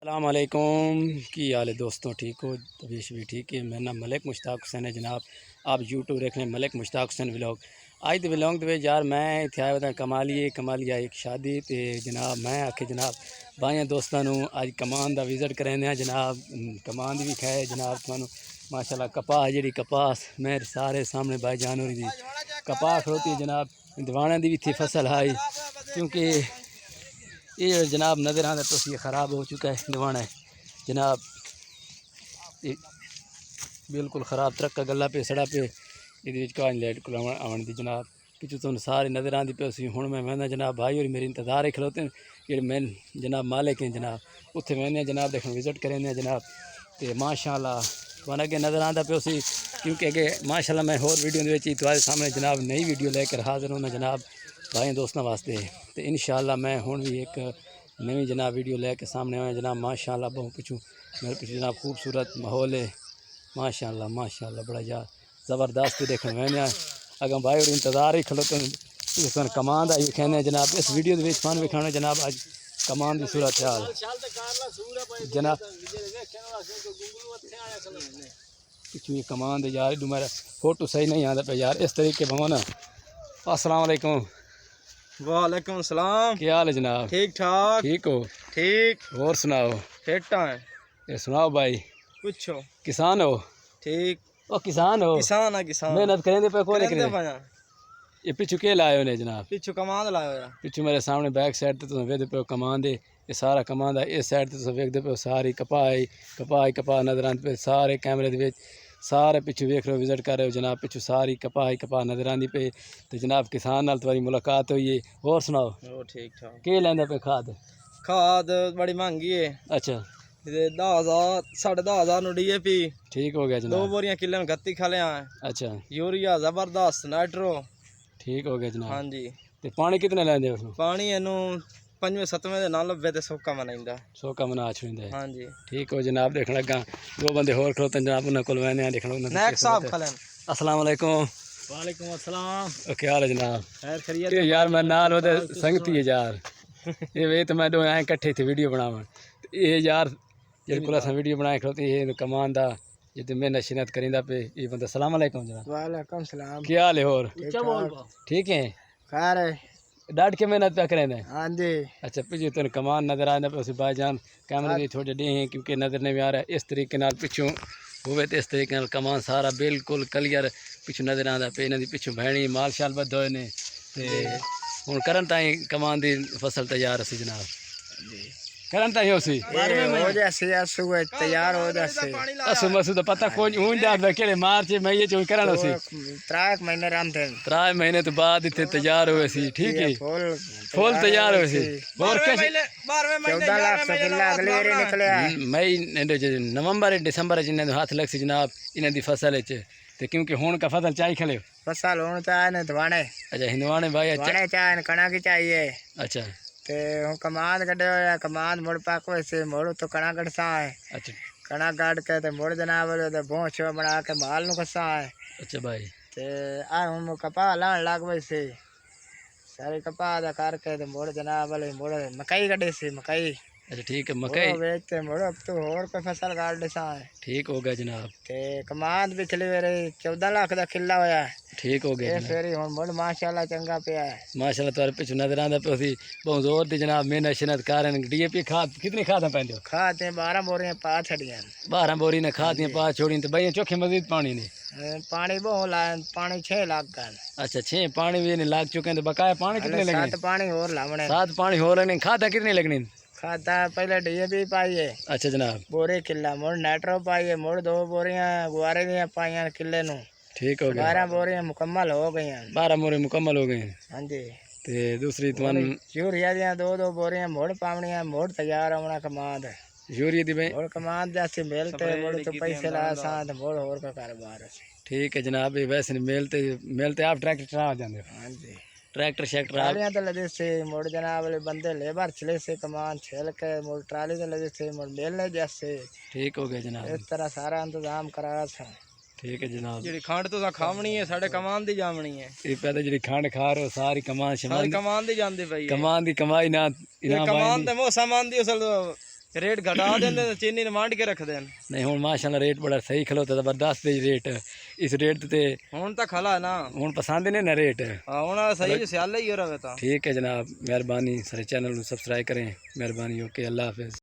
अस्सलाम वालेकुम। की हाल है दोस्तों, ठीक हो? तबीश भी ठीक है। मेरा नाम मलिक मुश्ताक हुसैन है जनाब। आप यूट्यूब देख लें मलिक मुश्ताक हुसैन व्लॉग। आज तो व्लॉग दे यार मैं इत्थे आया हुआ कमालिया एक शादी ते जनाब मैं आखे जनाब बाइया दोस्तों अज कमान का विजिट कराने जनाब। कमान भी खाए जनाब थानू माशाल्लाह। कपास जी कपास मेरे सारे सामने भाई जानवर की कपास खड़ोती है जनाब। दवाणा की भी थी फसल आई क्योंकि ये जनाब नज़र आता तो ये ख़राब हो चुका है दवाना है जनाब। ये बिल्कुल ख़राब ट्रक का गला पे सड़ा पे ये लाइट को आवन दी जनाब। पिछू तुम सारी नज़र आती पे हूँ मैं वहना जनाब भाई और मेरी इंतज़ार ही खलोते ये मैं जनाब मालिक हैं जनाब। उत्थे वहने जनाब देखने विजिट करें जनाब। तो माशाल्लाह तुम अगे नज़र आता पे क्योंकि अगे माशाल्लाह मैं होर वीडियो तुम्हारे सामने जनाब नई वीडियो लेकर हाजिर होना जनाब भाई दोस्तों वास्ते। तो इंशाल्लाह मैं हूँ भी एक नवी जनाब वीडियो लेके सामने आया जनाब। माशाल्लाह बहुत पिछू मेरे पिछू जनाब खूबसूरत माहौल है माशाल्लाह माशाल्लाह बड़ा यार ज़बरदस्त देखने मैंने अगर भाई और इंतज़ार ही खलोते कमान का ही कहने जनाब। इस वीडियो के थानू विखाना जनाब अज कमान की सूरत हाल जनाब। पिछू ये कमान दे यार मेरा फोटो सही नहीं आता पे यार इस तरीके भवन। अस्सलाम वालेकुम। वालेकुम सलाम। क्या हाल है जनाब? ठीक ठाक। ठीक हो? ठीक। और सुनाओ? फिट है। ये सुनाओ भाई। पूछो। किसान हो? ठीक। ओ किसान हो? किसान है किसान। मेहनत करेंगे पे कोई करेंदे नहीं। पाया। ये पिछू के लाए हो ने जनाब? पिछू कमान लाया होया। पिछू मेरे सामने बैक साइड तुम वेखते पे कमान दे ये सारा कमान दा इस साइड तुम वेखते पे सारी कपाह नजर आती पे सारे कैमरे दे सारे पिछू वेख रहे हो विजिट कर रहे हो जनाब। पिछू सारी कपाह नजर आती पे तो जनाब किसान नाल तुम्हारी मुलाकात हुई है। और सुनाओ? ओ ठीक ठाक। के लेंदा पे खाद? खाद बड़ी महंगी है। अच्छा 10,000 10,500 नु DAP। ठीक हो गया जनाब। 2 बोरियां किले में गत्ती खा लिया है। अच्छा यूरिया जबरदस्त नाइट्रो। ठीक हो गया जनाब। हाँ जी। ते पानी कितने लेंदे उसनु? पानी इनू 5वें 7वें दे ना लब्बे ते सोका मनाइंदा। सोका मना छुंदा है। हाँ जी। ठीक हो जनाब। देखने लगा दो बंदे होर खड़ोते जनाब उन्हें कोल वहने देखना नायक साहब खलन। अस्सलाम वालेकुम। वालेकुम अस्सलाम। क्या हाल है जनाब? खैर खैरियत ये यार मैं नाल ओदे संगती है यार। ये तो मैं दो आए इकट्ठे थे वीडियो बनावन ये यार जेड कोल असां वीडियो बनाए खड़ोते ये कमान दा ये तो मैं नशीनत करिंदा पे ये बंदा। अस्सलाम वालेकुम जनाब। वालेकुम सलाम। क्या हाल है? और ठीक ठीक है? खैर है। डांट के मेहनत पे करें। हाँ जी। अच्छा पिछू तेन कमान नज़र आने पे उस भाईजान कैमरे के थोड़े डे हैं क्योंकि नज़र नहीं आ रहा है। इस तरीके नाल पिछू होवे तो इस तरीके नाल कमान सारा बिल्कुल क्लियर पिछू नज़र आता पे। इन्हों पिछू भैनी माल शाल बद होए ने हुण करन ताई कमान की फसल तैयार असी जनाब करन ताई उसी हो जासी असु तैयार हो जासी असु मसु तो पता कोई हूं जादा केड़े मार्च मई च करन असी 3 महीने रांधे 3 महीने तो बाद इतने तैयार हुए सी। ठीक है फुल तैयार हुए सी। और 14 लाख से किला अगले बार निकले मई नवंबर दिसंबर च हाथ लग सी जनाब इन्हें दी फसल ते क्योंकि हुण का फसल चाहिए खले फसल होने चाहिए ने धवाने। अच्छा हिंदवाने भाई धवाने चाहिए कणा की चाहिए। अच्छा ते हूँ कमाद कटे हो कमाद मुड़ पाको ऐसे मुड़ तो कणा कटसा है। अच्छा कणा काट के ते मुड़ जनाब ते भोंस बना के माल नु कसा है। अच्छा भाई ते आ हूँ कपा लान लाग वैसे सारे कपा दा करके ते मुड़ जनाब वाले मुड़ मकई कटे से मकई। अच्छा ठीक है मकई बेचते मुड़ अब तो और पे फसल काट देसा है। ठीक हो गया जनाब। ते कमाद पिछले वेरे 14 लाख का किला होया। ठीक हो गया ये फेरी हुण मुड़ माशाल्लाह चंगा पिया है। माशाल्लाह तुहारे पिछू नजर आंदा पे उसी बहुत जोर दी जनाब मेहनत शिनत कारण DAP खाद कितनी खाद पैंदे हो? खाते 12 बोरियां पा छड़ियां 12 बोरी ने खाद पा छोड़ी तो भाई चोखे मजीद पानी ने पानी बहु ला पानी 6 लाख का। अच्छा 6 पानी भी लाग चुके हैं तो बकाया पानी कितने लगने? 7 पानी और लावणे 7 पानी हो लगने। खादा कितनी लगनी? खाता पहले DAP पाइए। अच्छा जनाब बोरे किला मुड़ नाइट्रो पाइए मुड़ 2 बोरियां गुआरे दी पाइयां किले नु। ठीक हो गया 12 बोरियां मुकम्मल हो गई। 12 मोरे मुकम्मल हो गए। हाँ जी ते दूसरी तुम यूरिया दी 2 बोरियां मुड़ पावनियां मुड़ तैयार होना कमाद यूरिया दी भाई मुड़ कमाद जैसे मिलते मुड़ तो पैसे ला साथ मुड़ और का कारोबार है। ठीक है जनाब। ये वैसे मिलते आप ट्रैक्टर आ जाते हो? हाँ जी ट्रैक्टर शैक्टर ट्रालियां तो लगे से मुड़ जनाब वाले बंदे लेबर चले से कमान छेल के मुड़ ट्राली तो लगे से मुड़ मेलने जैसे। ठीक हो गया जनाब। इस तरह सारा इंतजाम कराया था। ठीक है जनाब। जी खंड तो खावनी है साढ़े कमान दी जामनी है। ये पहले जी खंड खा रहे हो सारी कमान सारी कमान दी जांदी पई है। कमान दी कमाई ना कमान ते मो सामान दी असल रेट घटा देंगे तो चीनी ने मांड के रख देन नहीं हुण माशाल्लाह रेट बड़ा सही खलोता जबरदस्त है रेट इस रेट ते हुन तो खला ना हुण पसंद नहीं ना रेट हुन सही जो सियाल ही हो रहा है। ठीक है जनाब मेहरबानी सारे चैनल को सब्सक्राइब करें मेहरबानी ओके अल्लाह हाफिज़।